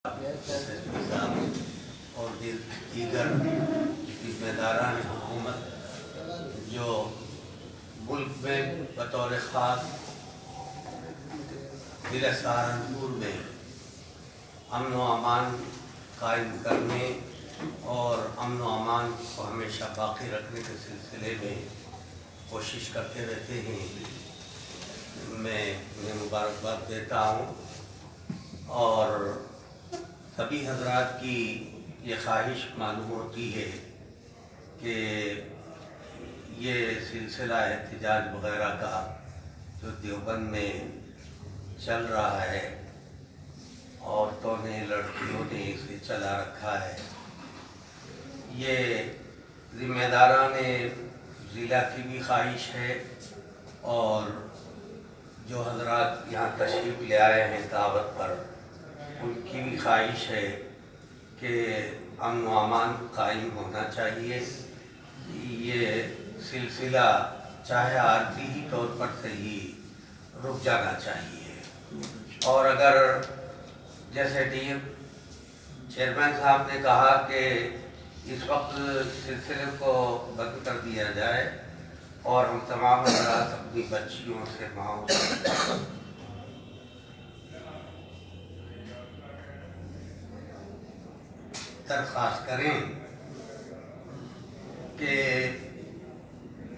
اور دیگر ذمہ داران حکومت جو ملک میں بطور خاص ضلع سہارنپور میں امن و امان قائم کرنے اور امن و امان کو ہمیشہ باقی رکھنے کے سلسلے میں کوشش کرتے رہتے ہیں، میں انہیں مبارکباد دیتا ہوں اور سبھی حضرات کی یہ خواہش معلوم ہوتی ہے کہ یہ سلسلہ احتجاج وغیرہ کا جو دیوبند میں چل رہا ہے، عورتوں نے لڑکیوں نے اسے چلا رکھا ہے، یہ ذمہ داران ضلع کی بھی خواہش ہے اور جو حضرات یہاں تشریف لے آئے ہیں دعوت پر ان کی بھی خواہش ہے کہ امن و امان قائم ہونا چاہیے۔ یہ سلسلہ چاہے عارضی ہی طور پر صحیح رک جانا چاہیے، اور اگر جیسے ڈیم چیئرمین صاحب نے کہا کہ اس وقت سلسلے کو بند کر دیا جائے اور ہم تمام حضرات اپنی بچیوں سے ماؤں سے درخواست کریں کہ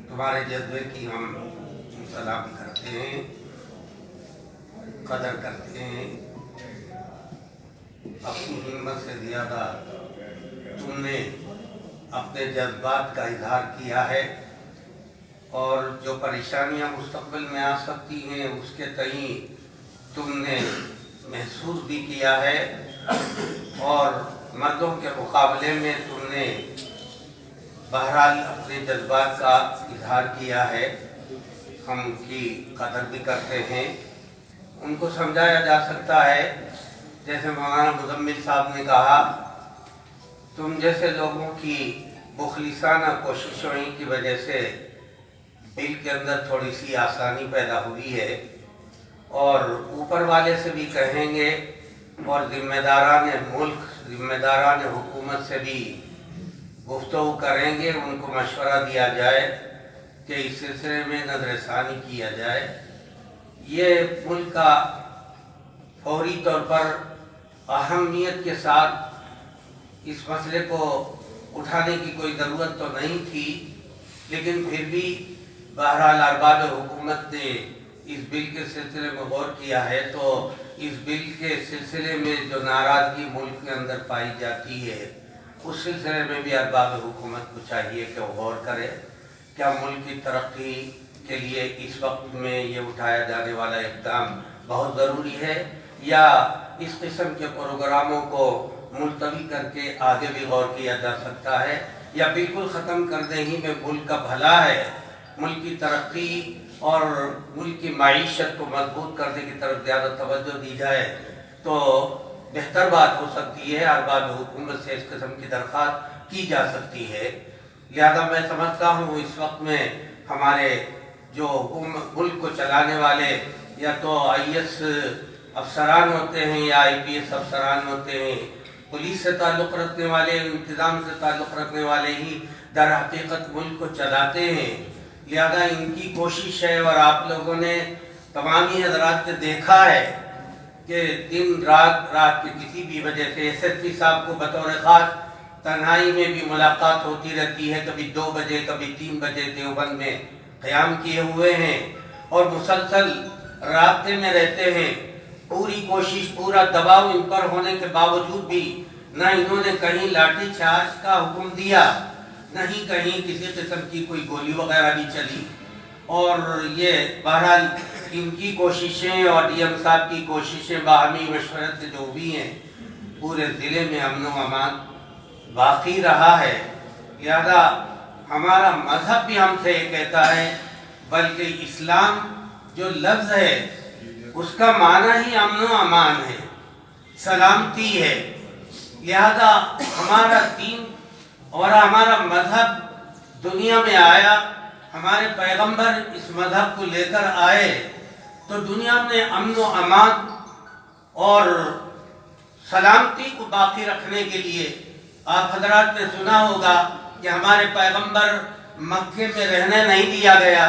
تمہارے جذبے کی ہم سلام کرتے ہیں، قدر کرتے ہیں، اپنی ہمت سے زیادہ تم نے اپنے جذبات کا اظہار کیا ہے اور جو پریشانیاں مستقبل میں آ سکتی ہیں اس کے تئیں تم نے محسوس بھی کیا ہے اور مردوں کے مقابلے میں تم نے بہرحال اپنے جذبات کا اظہار کیا ہے۔ ہم ان کی قدر بھی کرتے ہیں۔ ان کو سمجھایا جا سکتا ہے، جیسے مولانا مزمل صاحب نے کہا، تم جیسے لوگوں کی مخلصانہ کوششوں کی وجہ سے دل کے اندر تھوڑی سی آسانی پیدا ہوئی ہے، اور اوپر والے سے بھی کہیں گے اور ذمہ داران ملک ذمہ داران حکومت سے بھی گفتگو کریں گے، ان کو مشورہ دیا جائے کہ اس سلسلے میں نظر ثانی کیا جائے۔ یہ ملک کا فوری طور پر اہمیت کے ساتھ اس مسئلے کو اٹھانے کی کوئی ضرورت تو نہیں تھی، لیکن پھر بھی بہرحال ارباب حکومت نے اس بل کے سلسلے میں غور کیا ہے، تو اس بل کے سلسلے میں جو ناراضگی ملک کے اندر پائی جاتی ہے اس سلسلے میں بھی ارباب حکومت کو چاہیے کہ وہ غور کرے۔ کیا ملک کی ترقی کے لیے اس وقت میں یہ اٹھایا جانے والا اقدام بہت ضروری ہے، یا اس قسم کے پروگراموں کو ملتوی کر کے آگے بھی غور کیا جا سکتا ہے، یا بالکل ختم کرنے ہی میں ملک کا بھلا ہے، ملک کی ترقی اور ملک کی معیشت کو مضبوط کرنے کی طرف زیادہ توجہ دی جائے تو بہتر بات ہو سکتی ہے۔ ارباب حکومت سے اس قسم کی درخواست کی جا سکتی ہے۔ لہذا میں سمجھتا ہوں اس وقت میں ہمارے جو ملک کو چلانے والے یا تو IAS افسران ہوتے ہیں یا IPS افسران ہوتے ہیں، پولیس سے تعلق رکھنے والے، انتظام سے تعلق رکھنے والے ہی در حقیقت ملک کو چلاتے ہیں۔ لہذا ان کی کوشش ہے، اور آپ لوگوں نے تمامی حضرات نے دیکھا ہے کہ دن رات کی کسی بھی وجہ سے SSP صاحب کو بطور خاص تنہائی میں بھی ملاقات ہوتی رہتی ہے، کبھی 2 بجے کبھی 3 بجے دیوبند میں قیام کیے ہوئے ہیں اور مسلسل رابطے میں رہتے ہیں۔ پوری کوشش، پورا دباؤ ان پر ہونے کے باوجود بھی نہ انہوں نے کہیں لاٹھی چارج کا حکم دیا، نہ ہی کہیں کسی قسم کی کوئی گولی وغیرہ بھی چلی، اور یہ بہرحال ان کی کوششیں اور DM صاحب کی کوششیں باہمی مشورت سے جو بھی ہیں، پورے ضلع میں امن و امان باقی رہا ہے۔ لہذا ہمارا مذہب بھی ہم سے یہ کہتا ہے، بلکہ اسلام جو لفظ ہے اس کا معنی ہی امن و امان ہے، سلامتی ہے۔ لہذا ہمارا دین اور ہمارا مذہب دنیا میں آیا، ہمارے پیغمبر اس مذہب کو لے کر آئے تو دنیا میں امن و امان اور سلامتی کو باقی رکھنے کے لیے آپ حضرات نے سنا ہوگا کہ ہمارے پیغمبر مکے میں رہنے نہیں دیا گیا،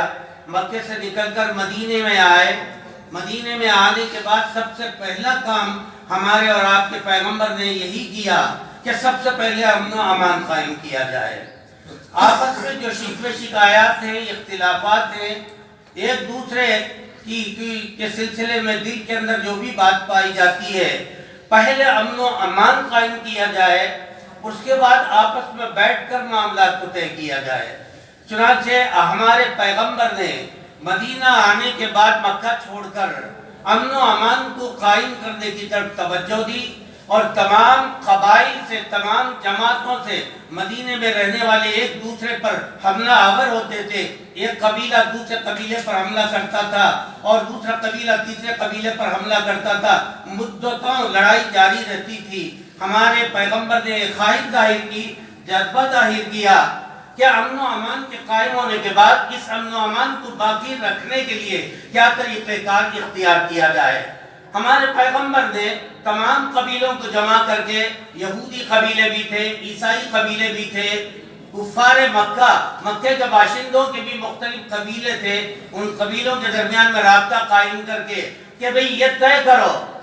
مکے سے نکل کر مدینے میں آئے۔ مدینے میں آنے کے بعد سب سے پہلا کام ہمارے اور آپ کے پیغمبر نے یہی کیا کہ سب سے پہلے امن و امان قائم کیا جائے۔ آپس میں جو شکوے شکایات ہیں، اختلافات ہیں، ایک دوسرے کے سلسلے میں دل کے اندر جو بھی بات پائی جاتی ہے، پہلے امن و امان قائم کیا جائے، اس کے بعد آپس میں بیٹھ کر معاملات کو طے کیا جائے۔ چنانچہ ہمارے پیغمبر نے مدینہ آنے کے بعد مکہ چھوڑ کر امن و امان کو قائم کرنے کی طرف توجہ دی، اور تمام قبائل سے، تمام جماعتوں سے مدینے میں رہنے والے ایک دوسرے پر حملہ آور ہوتے تھے۔ ایک قبیلہ دوسرے قبیلے پر حملہ کرتا تھا اور دوسرا قبیلہ تیسرے قبیلے پر حملہ کرتا تھا، مدتوں لڑائی جاری رہتی تھی۔ ہمارے پیغمبر نے خواہش ظاہر کی، جذبہ ظاہر کیا کہ امن و امان کے قائم ہونے کے بعد اس امن و امان کو باقی رکھنے کے لیے کیا طریقہ کار اختیار کیا جائے۔ ہمارے پیغمبر نے تمام قبیلوں کو جمع کر کے، یہودی قبیلے بھی تھے، عیسائی قبیلے بھی تھے، کفار مکہ، مکے کے باشندوں کے بھی مختلف قبیلے تھے، ان قبیلوں کے درمیان میں رابطہ قائم کر کے کہ بھئی یہ طے کرو